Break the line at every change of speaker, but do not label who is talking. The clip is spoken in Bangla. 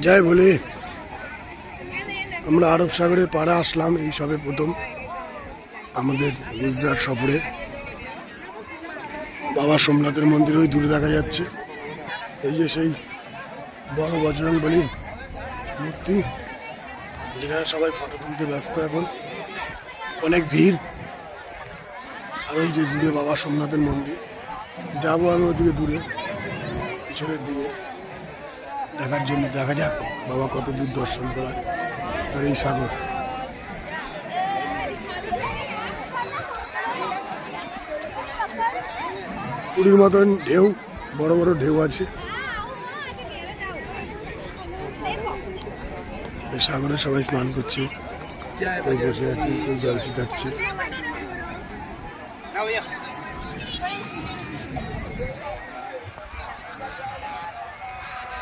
জয় ভোলে। আমরা আরব সাগরের পাড়ে আসলাম এই সবে প্রথম আমাদের গুজরাট সফরে। বাবা সোমনাথের মন্দির ওই দূরে দেখা যাচ্ছে। এই যে সেই বড় বজরংবলীর মূর্তি, যেখানে সবাই ফটো তুলতে ব্যস্ত। এখন অনেক ভিড়। আর ওই যে দূরে বাবা সোমনাথের মন্দির, যাবো আমি ওদিকে দূরে পিছনের দিকে দেখার জন্য। দেখা যাক বাবা কত দূর দর্শন করায়। আর এই সাগর, পুরীর মতন ঢেউ, বড় বড় ঢেউ আছে। এই সাগরে সবাই স্নান করছে, এই বসে আছে, এই জল ছিটাচ্ছে।